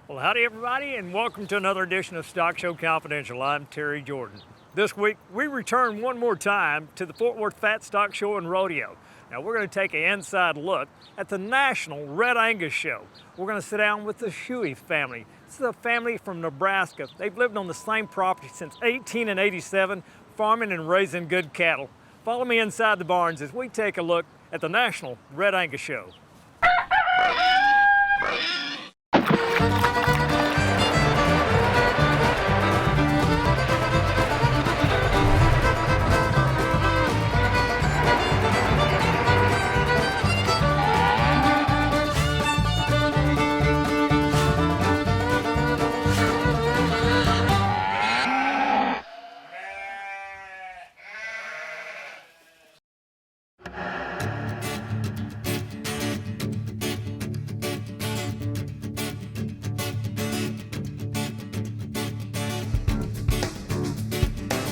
Well, howdy everybody, and welcome to another edition of Stockshow Confidential. I'm Terry Jordan. This week, we return one more time to the Fort Worth Fat Stock Show and Rodeo. Now, we're going to take an inside look at the National Red Angus Show. We're going to sit down with the Shuey family. This is a family from Nebraska. They've lived on the same property since 1887, farming and raising good cattle. Follow me inside the barns as we take a look at the National Red Angus Show.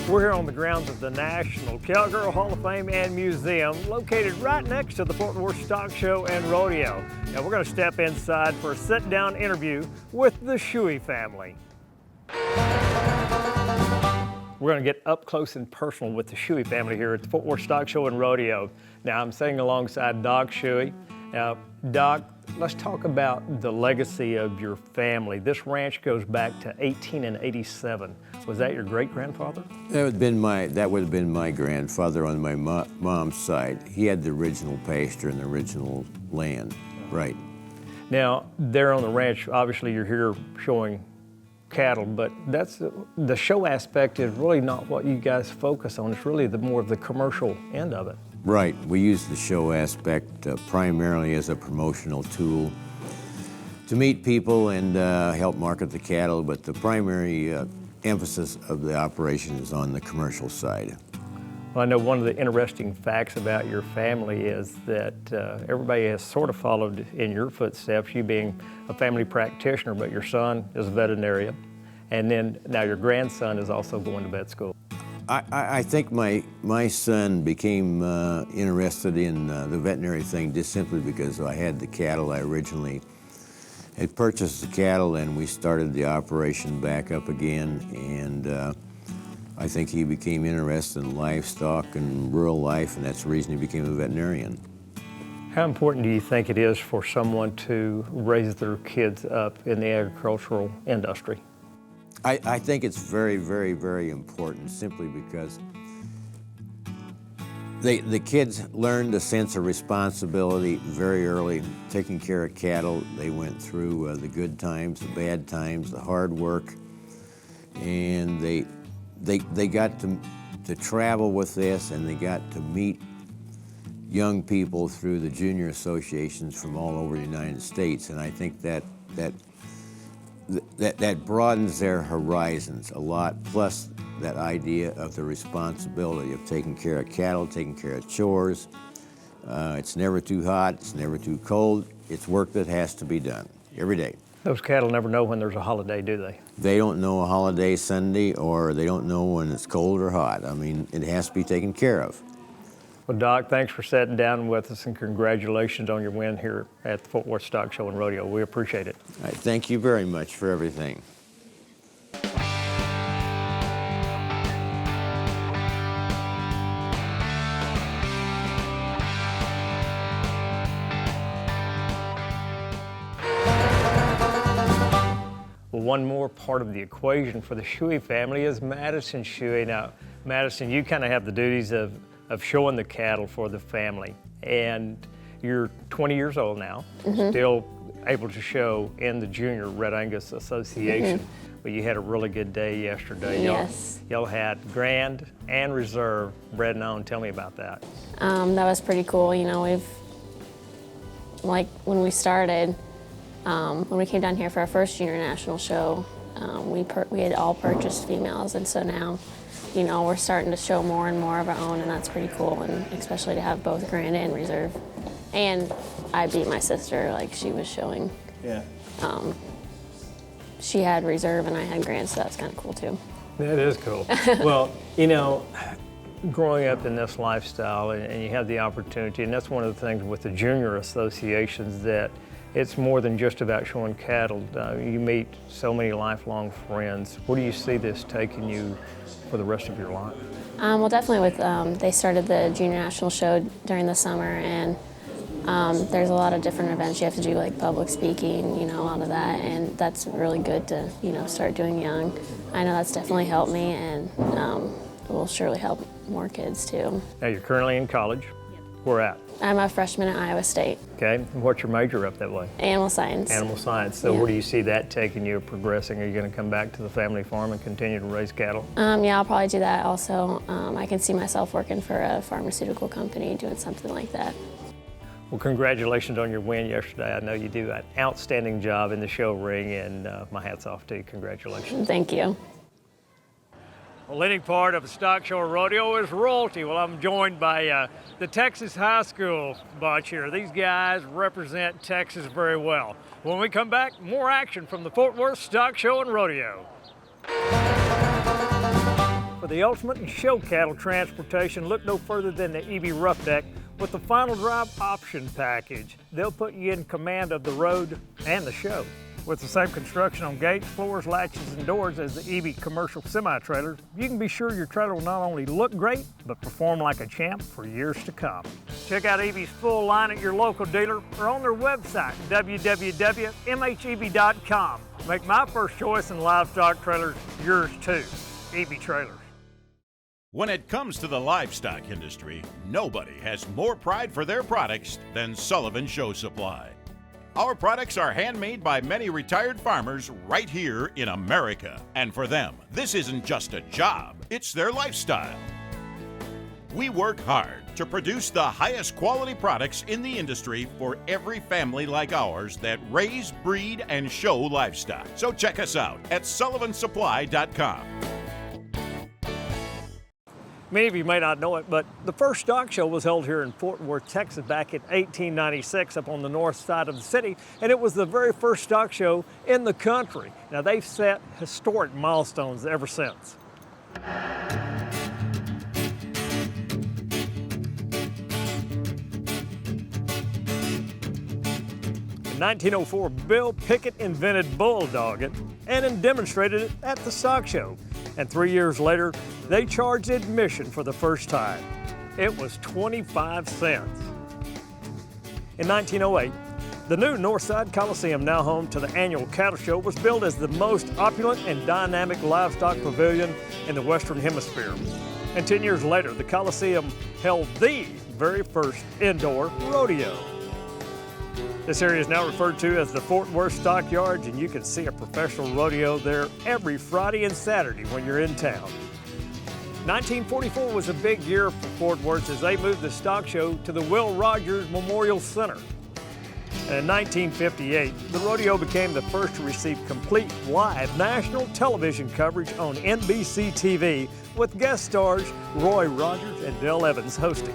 We're here on the grounds of the National Cowgirl Hall of Fame and Museum, located right next to the Fort Worth Stock Show and Rodeo. Now we're going to step inside for a sit-down interview with the Shuey family. We're going to get up close and personal with the Shuey family here at the Fort Worth Stock Show and Rodeo. Now I'm sitting alongside Doc Shuey. Now, Doc, let's talk about the legacy of your family. This ranch goes back to 1887. Was that your great-grandfather? That would have been my grandfather on my mom's side. He had the original pasture and the original land, right. Now, there on the ranch, obviously you're here showing cattle, but that's the show aspect is really not what you guys focus on. It's really more of the commercial end of it. Right. We use the show aspect primarily as a promotional tool to meet people and help market the cattle, but the primary emphasis of the operation is on the commercial side. Well, I know one of the interesting facts about your family is that everybody has sort of followed in your footsteps, you being a family practitioner, but your son is a veterinarian, and then now your grandson is also going to vet school. I think my son became interested in the veterinary thing just simply because I had the cattle. I originally had purchased the cattle and we started the operation back up again, and I think he became interested in livestock and rural life, and that's the reason he became a veterinarian. How important do you think it is for someone to raise their kids up in the agricultural industry? I think it's very, very, very important simply because the kids learned a sense of responsibility very early, taking care of cattle. They went through the good times, the bad times, the hard work, and they got to travel with this, and they got to meet young people through the junior associations from all over the United States, and I think that broadens their horizons a lot, plus that idea of the responsibility of taking care of cattle, taking care of chores. It's never too hot, it's never too cold. It's work that has to be done every day. Those cattle never know when there's a holiday, do they? They don't know a holiday Sunday, or they don't know when it's cold or hot. I mean, it has to be taken care of. Well, Doc, thanks for sitting down with us, and congratulations on your win here at the Fort Worth Stock Show and Rodeo. We appreciate it. All right, thank you very much for everything. Well, one more part of the equation for the Shuey family is Madison Shuey. Now, Madison, you kind of have the duties of showing the cattle for the family, and you're 20 years old now, still able to show in the Junior Red Angus Association. But you had a really good day yesterday. Yes. Y'all had Grand and Reserve bred and owned. Tell me about that. That was pretty cool. You know, like when we started, when we came down here for our first Junior National Show, we had all purchased females, and so now, you know, we're starting to show more and more of our own, and that's pretty cool, and especially to have both Grand and Reserve. And I beat my sister, like she was showing. Yeah. She had Reserve and I had Grand, so that's kind of cool too. That is cool. Well, you know, growing up in this lifestyle, and you have the opportunity, and that's one of the things with the junior associations, that it's more than just about showing cattle. You meet so many lifelong friends. Where do you see this taking you for the rest of your life? Well, definitely with, they started the Junior National Show during the summer, and there's a lot of different events you have to do, like public speaking, you know, a lot of that, and that's really good to, you know, start doing young. I know that's definitely helped me, and will surely help more kids too. Now you're currently in college. Where at? I'm a freshman at Iowa State. Okay, and what's your major up that way? Animal science. Animal science. So where do you see that taking you, progressing? Are you going to come back to the family farm and continue to raise cattle? Yeah, I'll probably do that also. I can see myself working for a pharmaceutical company, doing something like that. Well, congratulations on your win yesterday. I know you do an outstanding job in the show ring, and my hat's off to you. Congratulations. Thank you. The leading part of the Stockshow Rodeo is royalty. Well, I'm joined by the Texas High School bunch here. These guys represent Texas very well. When we come back, more action from the Fort Worth Stock Show and Rodeo. For the ultimate in show cattle transportation, look no further than the EB Rough Deck with the Final Drive Option Package. They'll put you in command of the road and the show. With the same construction on gates, floors, latches, and doors as the EB commercial semi-trailers, you can be sure your trailer will not only look great, but perform like a champ for years to come. Check out EB's full line at your local dealer or on their website, www.mheb.com. Make my first choice in livestock trailers yours too, EB Trailers. When it comes to the livestock industry, nobody has more pride for their products than Sullivan Show Supply. Our products are handmade by many retired farmers right here in America. And for them, this isn't just a job, it's their lifestyle. We work hard to produce the highest quality products in the industry for every family like ours that raise, breed, and show livestock. So check us out at sullivansupply.com. Many of you may not know it, but the first stock show was held here in Fort Worth, Texas back in 1896 up on the north side of the city, and it was the very first stock show in the country. Now they've set historic milestones ever since. In 1904, Bill Pickett invented bulldogging and then demonstrated it at the stock show. And 3 years later, they charged admission for the first time. It was 25 cents. In 1908, the new Northside Coliseum, now home to the annual cattle show, was built as the most opulent and dynamic livestock pavilion in the Western Hemisphere. And 10 years later, the Coliseum held the very first indoor rodeo. This area is now referred to as the Fort Worth Stockyards, and you can see a professional rodeo there every Friday and Saturday when you're in town. 1944 was a big year for Fort Worth as they moved the stock show to the Will Rogers Memorial Center. And in 1958, the rodeo became the first to receive complete live national television coverage on NBC TV with guest stars Roy Rogers and Dale Evans hosting.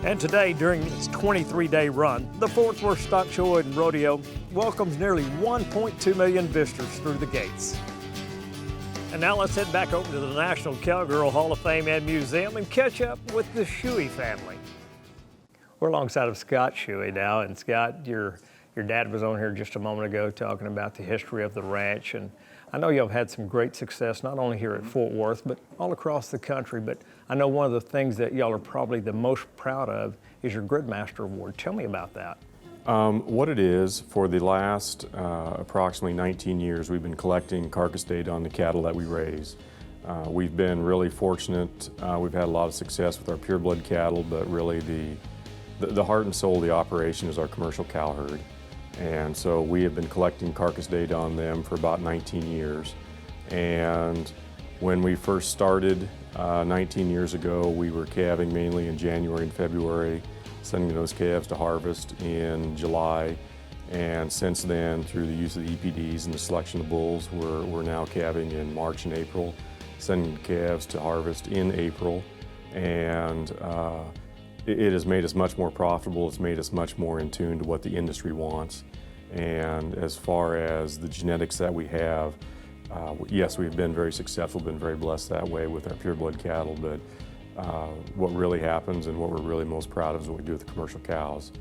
And today, during its 23-day run, the Fort Worth Stock Show and Rodeo welcomes nearly 1.2 million visitors through the gates. And now let's head back over to the National Cowgirl Hall of Fame and Museum and catch up with the Shuey family. We're alongside of Scott Shuey now, and Scott, your dad was on here just a moment ago talking about the history of the ranch, and I know y'all have had some great success, not only here at Fort Worth, but all across the country. But I know one of the things that y'all are probably the most proud of is your Gridmaster Award. Tell me about that. What it is, for the last approximately 19 years, we've been collecting carcass data on the cattle that we raise. We've been really fortunate. We've had a lot of success with our pureblood cattle, but really the heart and soul of the operation is our commercial cow herd. And so we have been collecting carcass data on them for about 19 years. And when we first started 19 years ago, we were calving mainly in January and February, sending those calves to harvest in July. And since then, through the use of the EPDs and the selection of bulls, we're now calving in March and April, sending calves to harvest in April. And it has made us much more profitable. It's made us much more in tune to what the industry wants. And as far as the genetics that we have, yes, we've been very successful, been very blessed that way with our pureblood cattle, but what really happens and what we're really most proud of is what we do with the commercial cows.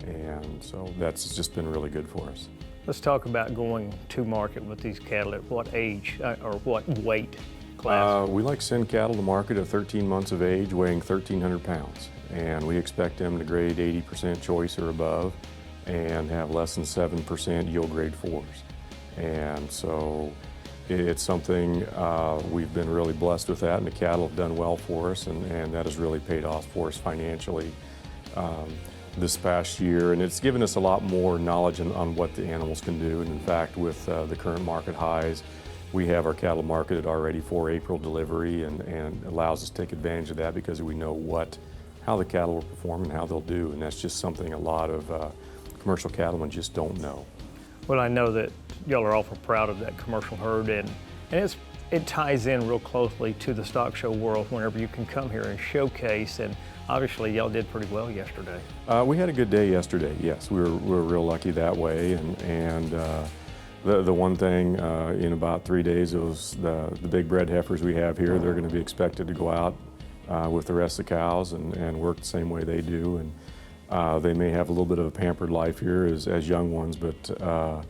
And so that's just been really good for us. Let's talk about going to market with these cattle. At what age or what weight class? We like to send cattle to market at 13 months of age, weighing 1,300 pounds. And we expect them to grade 80% choice or above and have less than 7% yield grade 4s. And so it's something we've been really blessed with that, and the cattle have done well for us, and that has really paid off for us financially this past year. And it's given us a lot more knowledge on what the animals can do. And in fact, with the current market highs, we have our cattle marketed already for April delivery, and allows us to take advantage of that because we know how the cattle will perform and how they'll do. And that's just something a lot of commercial cattlemen just don't know. Well, I know that y'all are awful proud of that commercial herd, and it ties in real closely to the stock show world whenever you can come here and showcase, and obviously y'all did pretty well yesterday. We had a good day yesterday, yes. We were real lucky that way, and the one thing in about 3 days, it was the big bred heifers we have here. They're going to be expected to go out with the rest of the cows and work the same way they do. And they may have a little bit of a pampered life here as young ones, but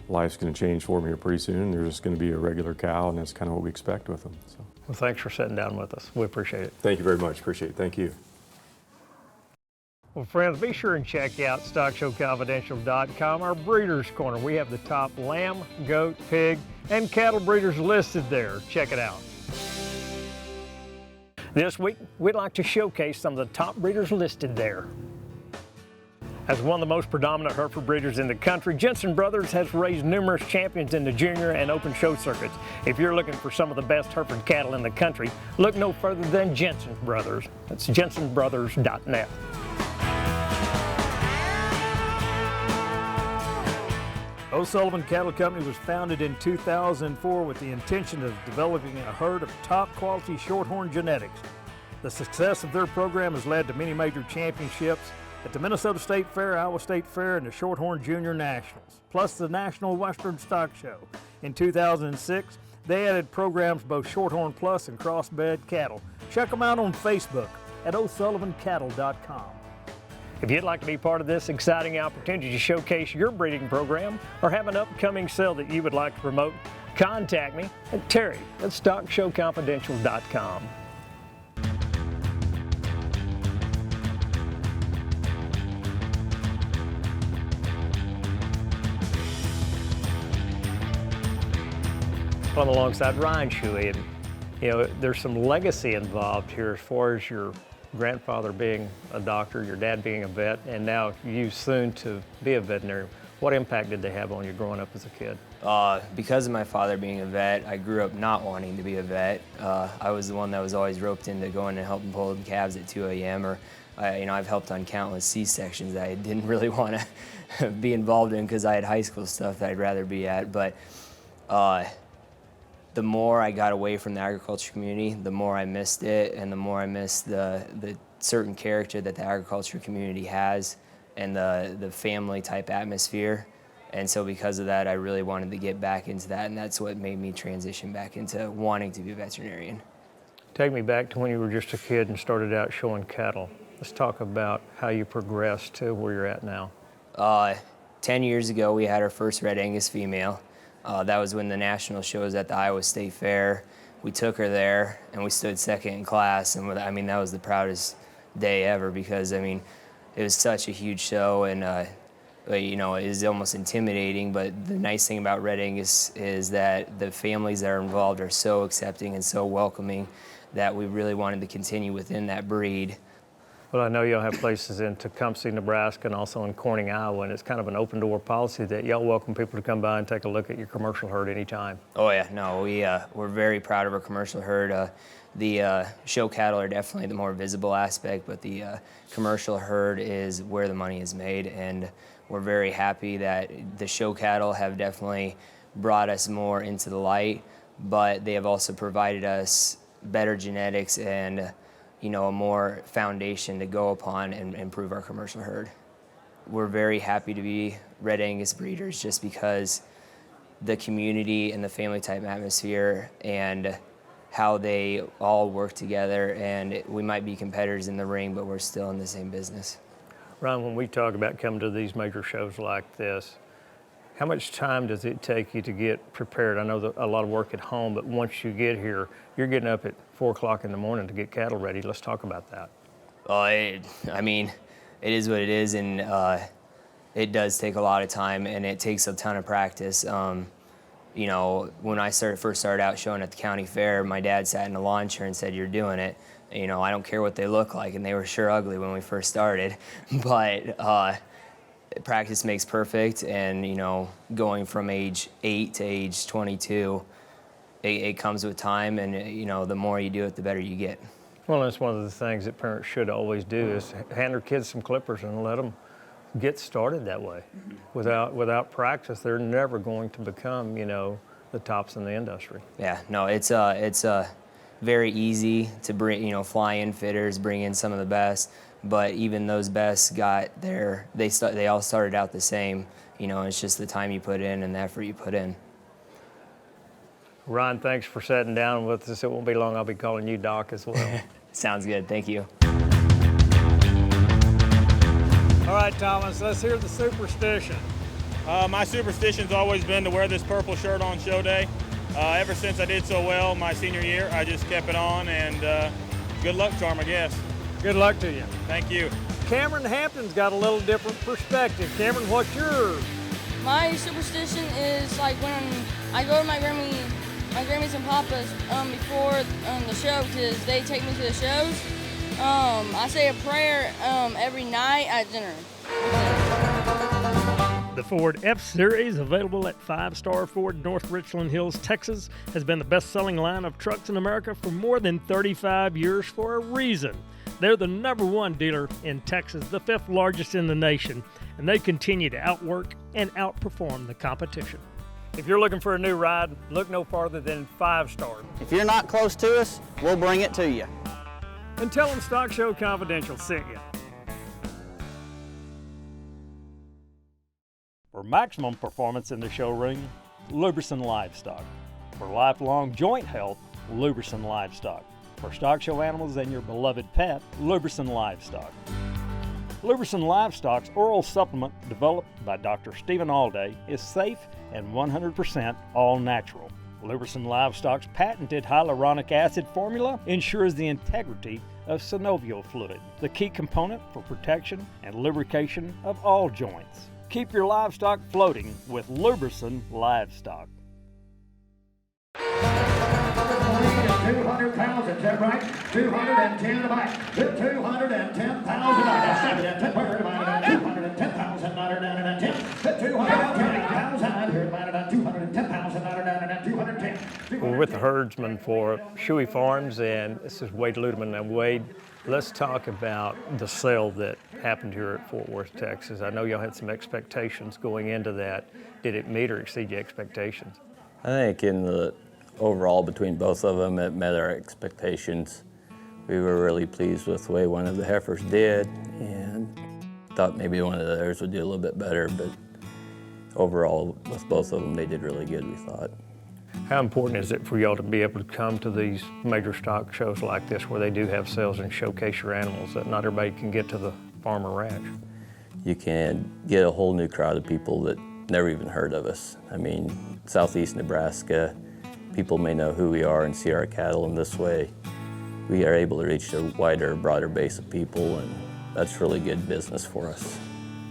life's going to change for them here pretty soon. They're just going to be a regular cow, and that's kind of what we expect with them. So. Well, thanks for sitting down with us. We appreciate it. Thank you very much. Appreciate it. Thank you. Well, friends, be sure and check out StockshowConfidential.com, our Breeders' Corner. We have the top lamb, goat, pig, and cattle breeders listed there. Check it out. This week, we'd like to showcase some of the top breeders listed there. As one of the most predominant Hereford breeders in the country, Jensen Brothers has raised numerous champions in the junior and open show circuits. If you're looking for some of the best Hereford cattle in the country, look no further than Jensen Brothers. That's jensenbrothers.net. O'Sullivan Cattle Company was founded in 2004 with the intention of developing a herd of top quality shorthorn genetics. The success of their program has led to many major championships at the Minnesota State Fair, Iowa State Fair, and the Shorthorn Junior Nationals, plus the National Western Stock Show. In 2006, they added programs both Shorthorn Plus and crossbred cattle. Check them out on Facebook at o'sullivancattle.com. If you'd like to be part of this exciting opportunity to showcase your breeding program or have an upcoming sale that you would like to promote, contact me at Terry at StockshowConfidential.com. I'm alongside Ryan Shuey, and there's some legacy involved here as far as your grandfather being a doctor, your dad being a vet, and now you soon to be a veterinarian. What impact did they have on you growing up as a kid? Because of my father being a vet, I grew up not wanting to be a vet. I was the one that was always roped into going and helping pull the calves at 2 a.m. or I've helped on countless C-sections that I didn't really want to be involved in because I had high school stuff that I'd rather be at. But the more I got away from the agriculture community, the more I missed it, and the more I missed the certain character that the agriculture community has and the family type atmosphere. And so because of that, I really wanted to get back into that, and that's what made me transition back into wanting to be a veterinarian. Take me back to when you were just a kid and started out showing cattle. Let's talk about how you progressed to where you're at now. 10 years ago, we had our first Red Angus female. That was when the national show was at the Iowa State Fair. We took her there, and we stood second in class, and that was the proudest day ever because, it was such a huge show, and it was almost intimidating, but the nice thing about Red Angus is that the families that are involved are so accepting and so welcoming that we really wanted to continue within that breed. Well, I know y'all have places in Tecumseh, Nebraska, and also in Corning, Iowa, and it's kind of an open door policy that y'all welcome people to come by and take a look at your commercial herd anytime. Oh yeah, no, we're very proud of our commercial herd. The show cattle are definitely the more visible aspect, but the commercial herd is where the money is made, and we're very happy that the show cattle have definitely brought us more into the light, but they have also provided us better genetics and a more foundation to go upon and improve our commercial herd. We're very happy to be Red Angus breeders just because the community and the family type atmosphere and how they all work together, and we might be competitors in the ring, but we're still in the same business. Ron, when we talk about coming to these major shows like this, how much time does it take you to get prepared? I know that a lot of work at home, but once you get here, you're getting up at 4 o'clock in the morning to get cattle ready. Let's talk about that. I mean, it is what it is, and it does take a lot of time, and it takes a ton of practice. You know, when I first started out showing at the county fair, my dad sat in a lawn chair and said, "You're doing it." You know, I don't care what they look like, and they were sure ugly when we first started, but practice makes perfect, and you know, going from age 8 to age 22, it comes with time, and you know, the more you do it, the better you get. Well, that's one of the things that parents should always do is hand their kids some clippers and let them get started that way. Without practice, they're never going to become, you know, the tops in the industry. Yeah, no, it's very easy to bring, you know, fly in fitters, bring in some of the best, but even those best they all started out the same. You know, it's just the time you put in and the effort you put in. Ron, thanks for sitting down with us. It won't be long. I'll be calling you Doc as well. Sounds good. Thank you. All right, Thomas, let's hear the superstition. My superstition's always been to wear this purple shirt on show day. Ever since I did so well my senior year, I just kept it on, and good luck charm, I guess. Good luck to you. Thank you. Cameron Hampton's got a little different perspective. Cameron, what's yours? My superstition is like when I go to my Grammys and Papa's before the show, because they take me to the shows. I say a prayer every night at dinner. The Ford F-Series, available at 5-Star Ford, North Richland Hills, Texas, has been the best-selling line of trucks in America for more than 35 years for a reason. They're the #1 dealer in Texas, the 5th largest in the nation, and they continue to outwork and outperform the competition. If you're looking for a new ride, look no farther than 5-Star. If you're not close to us, we'll bring it to you. And tell them Stockshow Confidential sent you. For maximum performance in the show ring, Luberson Livestock. For lifelong joint health, Luberson Livestock. For stock show animals and your beloved pet, Luberson Livestock. Luberson Livestock's oral supplement, developed by Dr. Stephen Alday, is safe and 100% all natural. Luberson Livestock's patented hyaluronic acid formula ensures the integrity of synovial fluid, the key component for protection and lubrication of all joints. Keep your livestock floating with Luberson Livestock. 200 pounds, is that right? 210 to back. 210,000. That's 710. Where am I? 210,000. 210,000. 210,000. We're with the herdsman for Shuey Farms, and this is Wade Ludeman. And Wade, let's talk about the sale that happened here at Fort Worth, Texas. I know y'all had some expectations going into that. Did it meet or exceed your expectations? I think in the overall between both of them, it met our expectations. We were really pleased with the way one of the heifers did, and thought maybe one of the others would do a little bit better, but overall with both of them, they did really good, we thought. How important is it for y'all to be able to come to these major stock shows like this where they do have sales and showcase your animals that not everybody can get to the farm or ranch? You can get a whole new crowd of people that never even heard of us. I mean, southeast Nebraska, people may know who we are and see our cattle in this way. We are able to reach a wider, broader base of people, and that's really good business for us.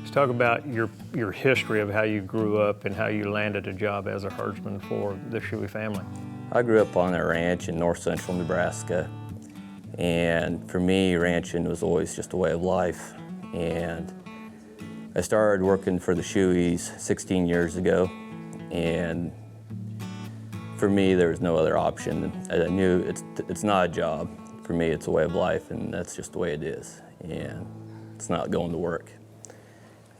Let's talk about your history of how you grew up and how you landed a job as a herdsman for the Shuey family. I grew up on a ranch in north central Nebraska, and for me, ranching was always just a way of life. And I started working for the Shueys 16 years ago, and for me, there was no other option. I knew it's not a job. For me, it's a way of life, and that's just the way it is. And it's not going to work.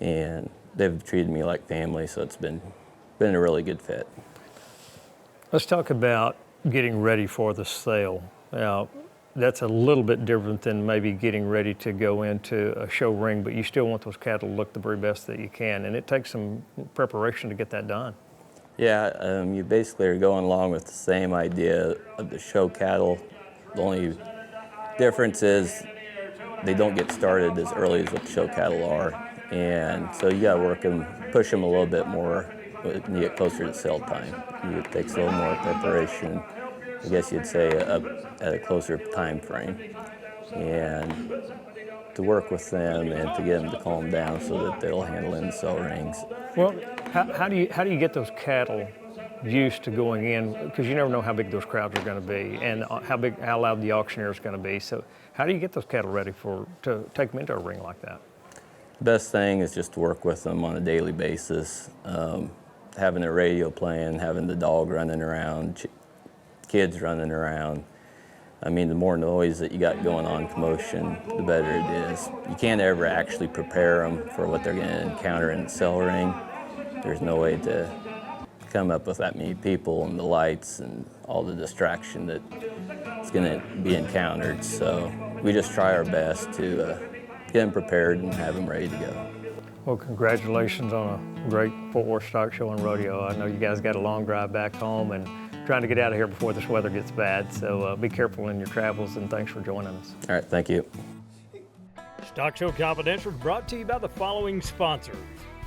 And they've treated me like family, so it's been a really good fit. Let's talk about getting ready for the sale. Now, that's a little bit different than maybe getting ready to go into a show ring, but you still want those cattle to look the very best that you can, and it takes some preparation to get that done. Yeah, you basically are going along with the same idea of the show cattle. The only difference is they don't get started as early as what the show cattle are. And so you gotta work them, push them a little bit more when you get closer to sale time. It takes a little more preparation, I guess you'd say, at a closer time frame. And to work with them and to get them to calm down so that they'll handle in the sell rings. Well, how do you get those cattle used to going in? Because you never know how big those crowds are going to be and how loud the auctioneer is going to be. So how do you get those cattle ready to take them into a ring like that? The best thing is just to work with them on a daily basis. Having a radio playing, having the dog running around, kids running around. I mean, the more noise that you got going on, commotion, the better it is. You can't ever actually prepare them for what they're going to encounter in the sell ring. There's no way to come up with that many people and the lights and all the distraction that is going to be encountered. So we just try our best to get them prepared and have them ready to go. Well, congratulations on a great Fort Worth Stock Show and Rodeo. I know you guys got a long drive back home and trying to get out of here before this weather gets bad. So be careful in your travels, and thanks for joining us. All right, thank you. Stock Show Confidential is brought to you by the following sponsors: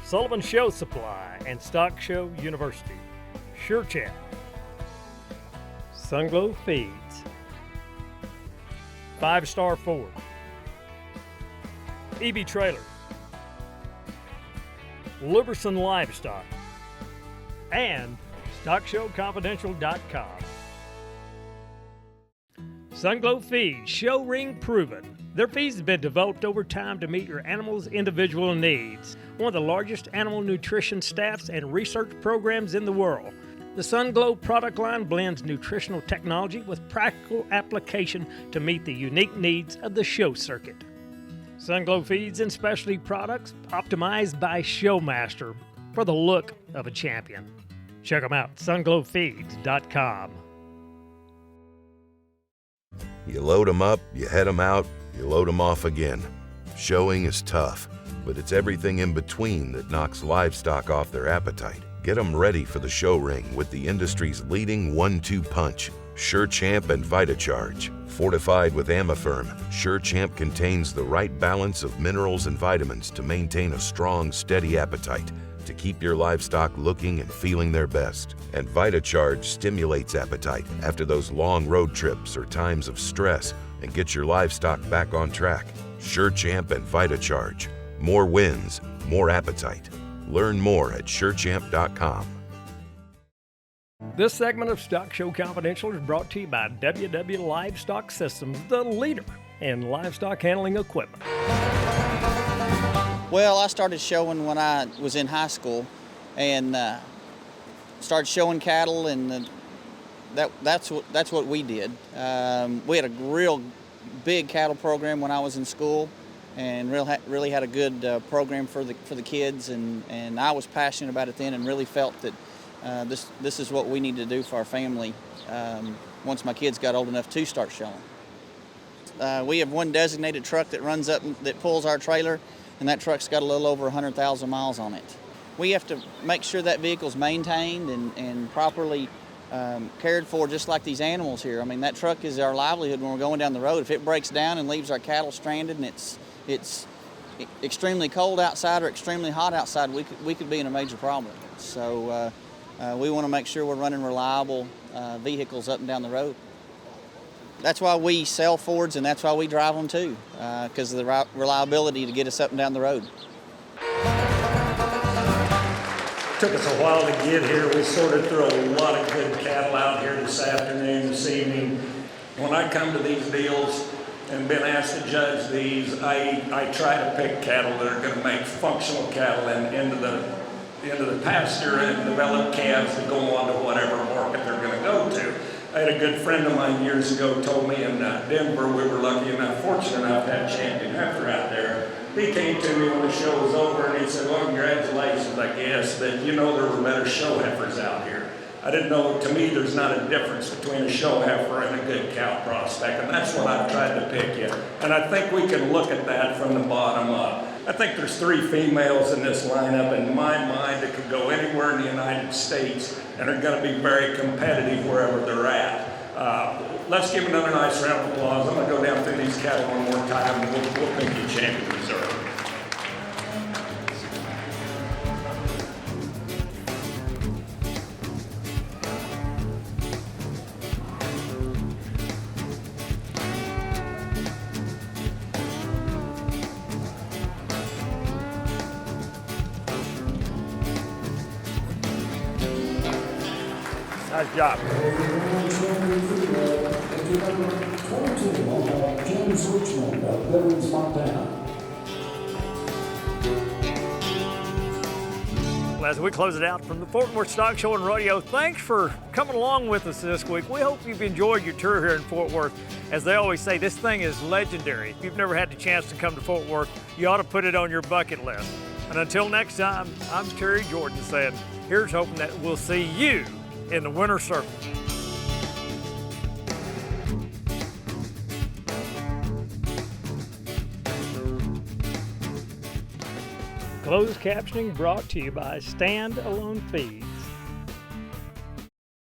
Sullivan Show Supply and Stock Show University, Sure Champ, Sunglow Feeds, 5 Star Ford, EB Trailers, Liberson Livestock, and StockShowConfidential.com. Sunglow Feeds, show ring proven. Their feeds have been developed over time to meet your animal's individual needs. One of the largest animal nutrition staffs and research programs in the world. The Sunglow product line blends nutritional technology with practical application to meet the unique needs of the show circuit. Sunglow Feeds and specialty products optimized by Showmaster for the look of a champion. Check them out, sunglowfeeds.com. You load them up, you head them out, you load them off again. Showing is tough, but it's everything in between that knocks livestock off their appetite. Get them ready for the show ring with the industry's leading 1-2 punch, Sure Champ and VitaCharge. Fortified with Amifirm, Sure Champ contains the right balance of minerals and vitamins to maintain a strong, steady appetite, to keep your livestock looking and feeling their best. And VitaCharge stimulates appetite after those long road trips or times of stress and gets your livestock back on track. Sure Champ and VitaCharge. More wins, more appetite. Learn more at SureChamp.com. This segment of Stock Show Confidential is brought to you by WW Livestock Systems, the leader in livestock handling equipment. Well, I started showing when I was in high school, and started showing cattle, and that's what we did. We had a real big cattle program when I was in school, and really had a good program for the kids, and I was passionate about it then, and really felt that this is what we need to do for our family once my kids got old enough to start showing. We have one designated truck that runs up that pulls our trailer, and that truck's got a little over 100,000 miles on it. We have to make sure that vehicle's maintained and properly cared for, just like these animals here. I mean, that truck is our livelihood when we're going down the road. If it breaks down and leaves our cattle stranded and it's extremely cold outside or extremely hot outside, we could be in a major problem. So we want to make sure we're running reliable vehicles up and down the road. That's why we sell Fords, and that's why we drive them too, because of the reliability to get us up and down the road. Took us a while to get here. We sorted through a lot of good cattle out here this afternoon, this evening. When I come to these deals and been asked to judge these, I try to pick cattle that are going to make functional cattle and into the pasture and develop calves that go on to whatever market they're going to go to. I had a good friend of mine years ago told me in Denver, we were lucky enough, fortunate enough to have champion heifer out there. He came to me when the show was over and he said, well, congratulations, I guess, that you know there were better show heifers out here. I didn't know, to me, there's not a difference between a show heifer and a good cow prospect, and that's what I've tried to pick you. And I think we can look at that from the bottom up. I think there's 3 females in this lineup in my mind that could go anywhere in the United States and are going to be very competitive wherever they're at. Let's give another nice round of applause. I'm going to go down through these cattle one more time, and we'll pick you champion reserve. Nice job. Well, as we close it out from the Fort Worth Stock Show and Rodeo, thanks for coming along with us this week. We hope you've enjoyed your tour here in Fort Worth. As they always say, this thing is legendary. If you've never had the chance to come to Fort Worth, you ought to put it on your bucket list. And until next time, I'm Terry Jordan saying, here's hoping that we'll see you in the winner's circle. Closed captioning brought to you by Stand Alone Feeds.